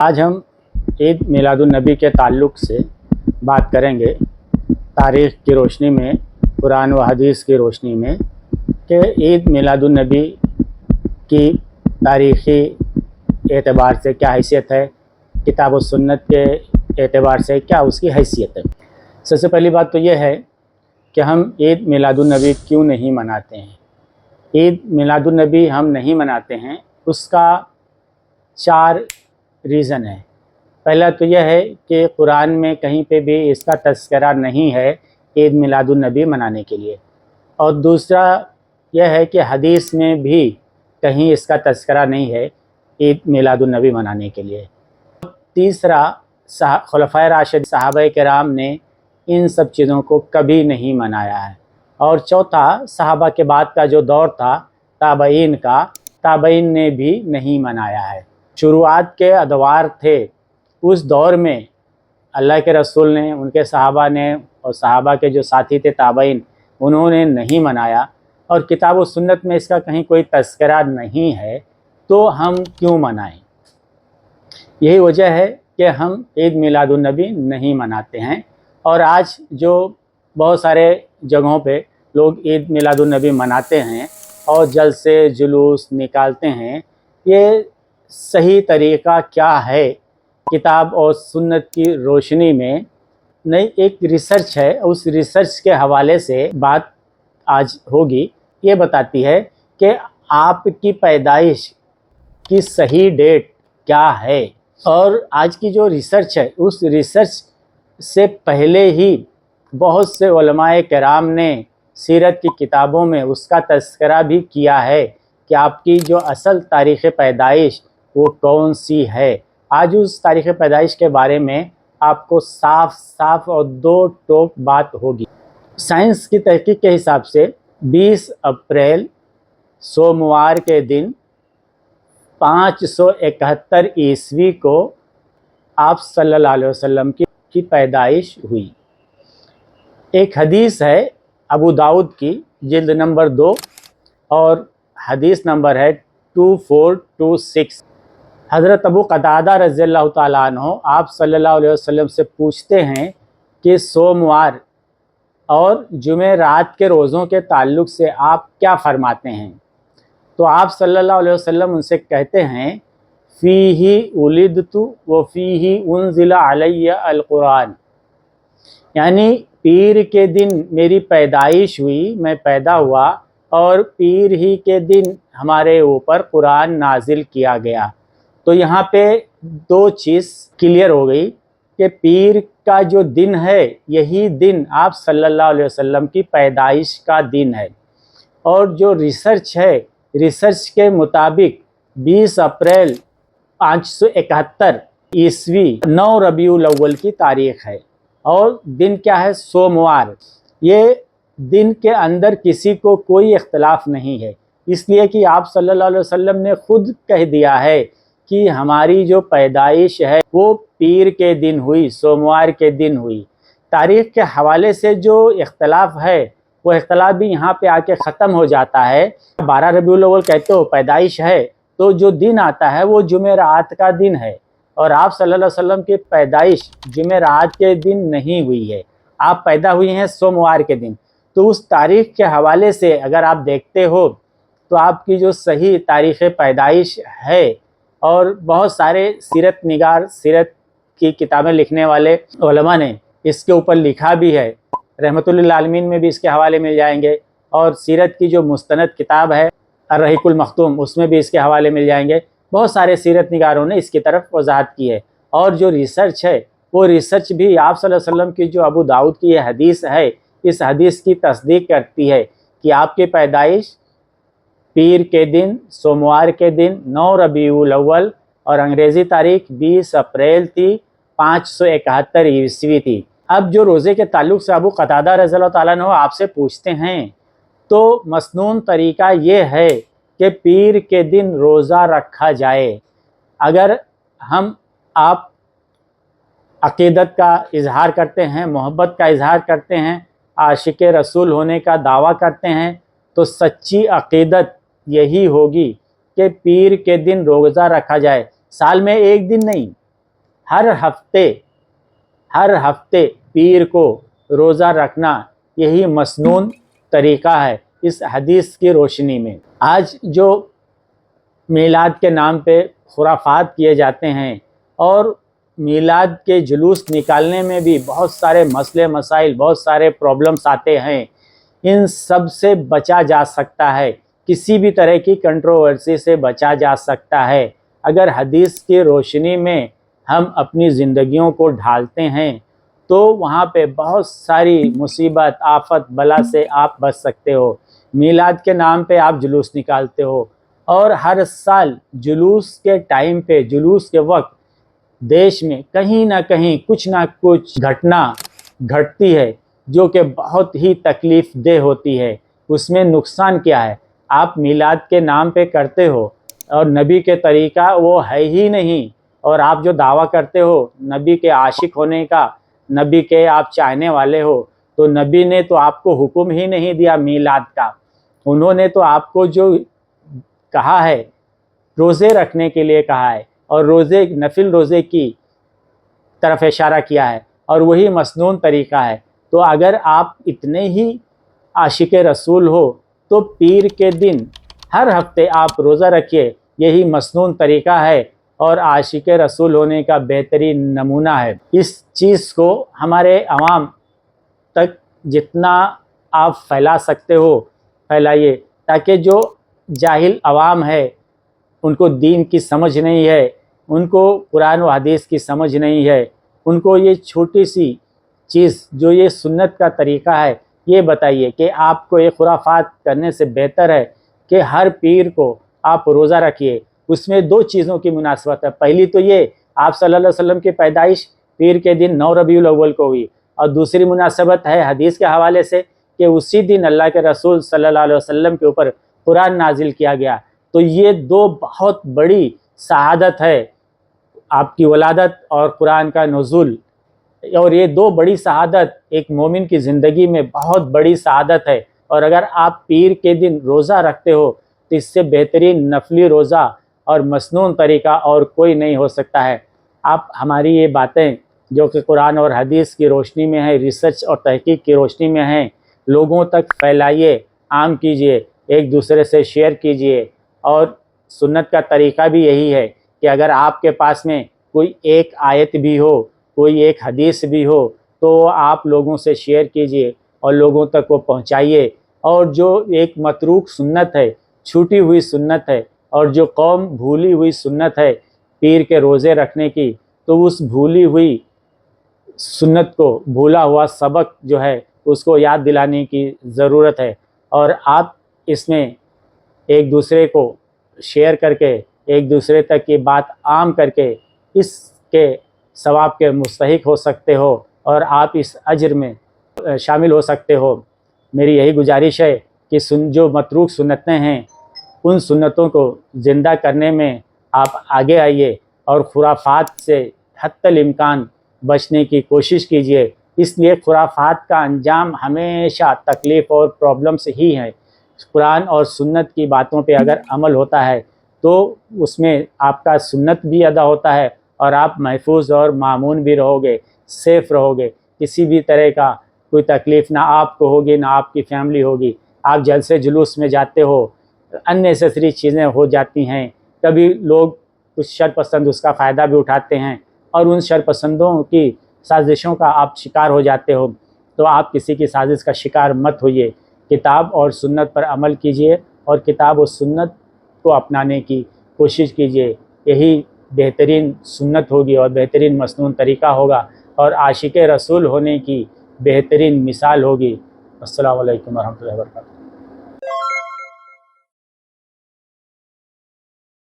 आज हम ईद मिलादुन्नबी के ताल्लुक़ से बात करेंगे तारीख़ की रोशनी में, कुरान व हदीस की रोशनी में, कि ईद मिलादुन्नबी की तारीख़ी एतबार से क्या हैसियत है, किताब व सुन्नत के एतबार से क्या उसकी हैसियत है। सबसे पहली बात तो यह है कि हम ईद मिलादुन्नबी क्यों नहीं मनाते हैं। ईद मिलादुन्नबी हम नहीं मनाते हैं, उसका 4 रीज़न है। पहला तो यह है कि कुरान में कहीं पे भी इसका तज़किरा नहीं है ईद मिलादुन्नबी मनाने के लिए, और दूसरा यह है कि हदीस में भी कहीं इसका तज़किरा नहीं है ईद मिलादुन्नबी मनाने के लिए। तीसरा, खुलफ़ाए राशिद सहाबाए किराम ने इन सब चीज़ों को कभी नहीं मनाया है। और चौथा, सहाबा के बाद का जो दौर था ताबईन का, ताबईन ने भी नहीं मनाया है। शुरुआत के अदवार थे, उस दौर में अल्लाह के रसूल ने, उनके सहाबा ने और सहाबा के जो साथी थे ताबईन, उन्होंने नहीं मनाया, और किताब व सुन्नत में इसका कहीं कोई तज़किरा नहीं है, तो हम क्यों मनाएं। यही वजह है कि हम ईद मिलादुन्नबी नहीं मनाते हैं। और आज जो बहुत सारे जगहों पे लोग ईद मिलादुन्नबी मनाते हैं और जलसे जुलूस निकालते हैं, ये सही तरीक़ा क्या है किताब और सुन्नत की रोशनी में। नई एक रिसर्च है, उस रिसर्च के हवाले से बात आज होगी। ये बताती है कि आपकी पैदाइश की सही डेट क्या है। और आज की जो रिसर्च है, उस रिसर्च से पहले ही बहुत से उलमाए किराम ने सीरत की किताबों में उसका तज़किरा भी किया है कि आपकी जो असल तारीख़ पैदाइश वो कौन सी है। आज उस तारीख़ पैदाइश के बारे में आपको साफ साफ और दो टोक बात होगी। साइंस की तहकीक के हिसाब से 20 अप्रैल सोमवार के दिन 571 ईस्वी को आप सल्लल्लाहु अलैहि वसल्लम की पैदाइश हुई। एक हदीस है अबू दाऊद की, जिल्द नंबर 2, और हदीस नंबर है 2426। हज़रत अबू कतादा रज़ियल्लाहु ताला अन्हु आप सल्लल्लाहु अलैहि वसल्लम से पूछते हैं कि सोमवार और जुमेरात के रोज़ों के ताल्लुक़ से आप क्या फ़रमाते हैं। तो आप सल्लल्लाहु अलैहि वसल्लम उनसे कहते हैं, फ़ीही उलिदतु व फ़ीही उन्ज़िला अलैया अल-कुरान, यानी पीर के दिन मेरी पैदाइश हुई, मैं पैदा हुआ, और पीर ही के दिन हमारे ऊपर कुरान नाजिल किया गया। तो यहाँ पे 2 चीज़ क्लियर हो गई कि पीर का जो दिन है, यही दिन आप सल्लल्लाहु अलैहि वसल्लम की पैदाइश का दिन है। और जो रिसर्च है, रिसर्च के मुताबिक 20 अप्रैल 571 ईस्वी 9 रबीउल अव्वल की तारीख़ है, और दिन क्या है, सोमवार। ये दिन के अंदर किसी को कोई इख्तलाफ नहीं है, इसलिए कि आप सल्लल्लाहु अलैहि वसल्लम ने खुद कह दिया है कि हमारी जो पैदाइश है वो पीर के दिन हुई, सोमवार के दिन हुई। तारीख़ के हवाले से जो इख्तलाफ है, वो इख्तलाफ भी यहाँ पे आके ख़त्म हो जाता है। 12 रबीउल अव्वल कहते हो पैदाइश है, तो जो दिन आता है वो जुमेरात का दिन है, और आप सल्लल्लाहु अलैहि वसल्लम की पैदाइश जुमेरात के दिन नहीं हुई है, आप पैदा हुई हैं सोमवार के दिन। तो उस तारीख़ के हवाले से अगर आप देखते हो तो आपकी जो सही तारीख़ पैदाइश है, और बहुत सारे सीरत निगार, सीरत की किताबें लिखने वाले उलमा ने इसके ऊपर लिखा भी है, रहमतुल लिल आलमीन में भी इसके हवाले मिल जाएंगे, और सीरत की जो मुस्तनद किताब है अर्रहीकुल मख्तूम, उसमें भी इसके हवाले मिल जाएंगे। बहुत सारे सीरत निगारों ने इसकी तरफ वजाहत की है। और जो रिसर्च है, वो रिसर्च भी आप सल्लल्लाहु अलैहि वसल्लम की जो अबू दाऊद की ये हदीस है, इस हदीस की तस्दीक करती है कि आपकी पैदाइश पीर के दिन, सोमवार के दिन 9 रबीउल अव्वल, और अंग्रेज़ी तारीख़ 20 अप्रैल थी, 571 ईस्वी थी। अब जो रोज़े के ताल्लुक़ से अबू कतादा रज़ियल्लाहु ताला अन्हु आपसे पूछते हैं, तो मसनून तरीक़ा ये है कि पीर के दिन रोज़ा रखा जाए। अगर आप अक़ीदत का इजहार करते हैं, मोहब्बत का इजहार करते हैं, आशिक़ रसूल होने का दावा करते हैं, तो सच्ची अक़ीदत यही होगी कि पीर के दिन रोज़ा रखा जाए। साल में एक दिन नहीं, हर हफ्ते पीर को रोज़ा रखना यही मसनून तरीक़ा है इस हदीस की रोशनी में। आज जो मीलाद के नाम पे खुराफात किए जाते हैं और मीलाद के जुलूस निकालने में भी बहुत सारे मसले मसाइल, बहुत सारे प्रॉब्लम्स आते हैं, इन सब से बचा जा सकता है, किसी भी तरह की कंट्रोवर्सी से बचा जा सकता है अगर हदीस की रोशनी में हम अपनी ज़िंदगियों को ढालते हैं। तो वहाँ पे बहुत सारी मुसीबत, आफत, बला से आप बच सकते हो। मीलाद के नाम पे आप जुलूस निकालते हो और हर साल जुलूस के टाइम पे, जुलूस के वक्त देश में कहीं ना कहीं कुछ ना कुछ घटना घटती है जो कि बहुत ही तकलीफ़ देह होती है। उसमें नुकसान क्या है? आप मीलाद के नाम पे करते हो और नबी के तरीक़ा वो है ही नहीं, और आप जो दावा करते हो नबी के आशिक होने का, नबी के आप चाहने वाले हो, तो नबी ने तो आपको हुक्म ही नहीं दिया मीलाद का। उन्होंने तो आपको जो कहा है रोज़े रखने के लिए कहा है और रोज़े, नफिल रोज़े की तरफ इशारा किया है, और वही मसनून तरीक़ा है। तो अगर आप इतने ही आशिक रसूल हो तो पीर के दिन हर हफ्ते आप रोज़ा रखिए, यही मसनून तरीक़ा है और आशिक रसूल होने का बेहतरीन नमूना है। इस चीज़ को हमारे अवाम तक जितना आप फैला सकते हो फैलाइए, ताकि जो जाहिल अवाम है, उनको दीन की समझ नहीं है, उनको कुरान व हदीस की समझ नहीं है, उनको ये छोटी सी चीज़ जो ये सुन्नत का तरीक़ा है ये बताइए कि आपको ये खुराफात करने से बेहतर है कि हर पीर को आप रोज़ा रखिए। उसमें दो चीज़ों की मुनासबत है। पहली तो ये, आप सल्लल्लाहु अलैहि वसल्लम की पैदाइश पीर के दिन 9 रबीउल अव्वल को हुई, और दूसरी मुनासबत है हदीस के हवाले से कि उसी दिन अल्लाह के रसूल सल्लल्लाहु अलैहि वसल्लम के ऊपर कुरान नाजिल किया गया। तो ये दो बहुत बड़ी शहादत है, आपकी वलादत और कुरान का नुज़ूल, और ये दो बड़ी शहादत एक मोमिन की ज़िंदगी में बहुत बड़ी शहादत है। और अगर आप पीर के दिन रोज़ा रखते हो तो इससे बेहतरीन नफली रोज़ा और मसनून तरीक़ा और कोई नहीं हो सकता है। आप हमारी ये बातें जो कि कुरान और हदीस की रोशनी में है, रिसर्च और तहकीक की रोशनी में हैं, लोगों तक फैलाइए, आम कीजिए, एक दूसरे से शेयर कीजिए। और सुन्नत का तरीक़ा भी यही है कि अगर आपके पास में कोई एक आयत भी हो, कोई एक हदीस भी हो, तो आप लोगों से शेयर कीजिए और लोगों तक वो पहुंचाइए। और जो एक मतरूक सुन्नत है, छूटी हुई सुन्नत है, और जो कौम भूली हुई सुन्नत है पीर के रोज़े रखने की, तो उस भूली हुई सुन्नत को, भूला हुआ सबक जो है उसको याद दिलाने की ज़रूरत है। और आप इसमें एक दूसरे को शेयर करके, एक दूसरे तक की बात आम करके इसके सवाब के मुस्तहिक हो सकते हो और आप इस अज्र में शामिल हो सकते हो। मेरी यही गुजारिश है कि जो मतरूक सुन्नतें हैं उन सुन्नतों को ज़िंदा करने में आप आगे आइए और खुराफात से हत्तल इम्कान बचने की कोशिश कीजिए। इसलिए खुराफात का अंजाम हमेशा तकलीफ़ और प्रॉब्लम्स ही हैं। कुरान और सुन्नत की बातों पे अगर अमल होता है तो उसमें आपका सुन्नत भी अदा होता है और आप महफूज और मामून भी रहोगे, सेफ़ रहोगे। किसी भी तरह का कोई तकलीफ़ ना आपको होगी ना आपकी फैमिली होगी। आप जलसे जुलूस में जाते हो, अननेसेसरी चीज़ें हो जाती हैं, कभी लोग कुछ शरपसंद उसका फ़ायदा भी उठाते हैं और उन शरपसंदों की साजिशों का आप शिकार हो जाते हो। तो आप किसी की साजिश का शिकार मत होइए। किताब और सुन्नत पर अमल कीजिए और किताब और सुन्नत को अपनाने की कोशिश कीजिए। यही बेहतरीन सुन्नत होगी और बेहतरीन मसनून तरीक़ा होगा और आशिक रसूल होने की बेहतरीन मिसाल होगी। अस्सलामु अलैकुम वरहमतुल्लाहि वबरकातुहू।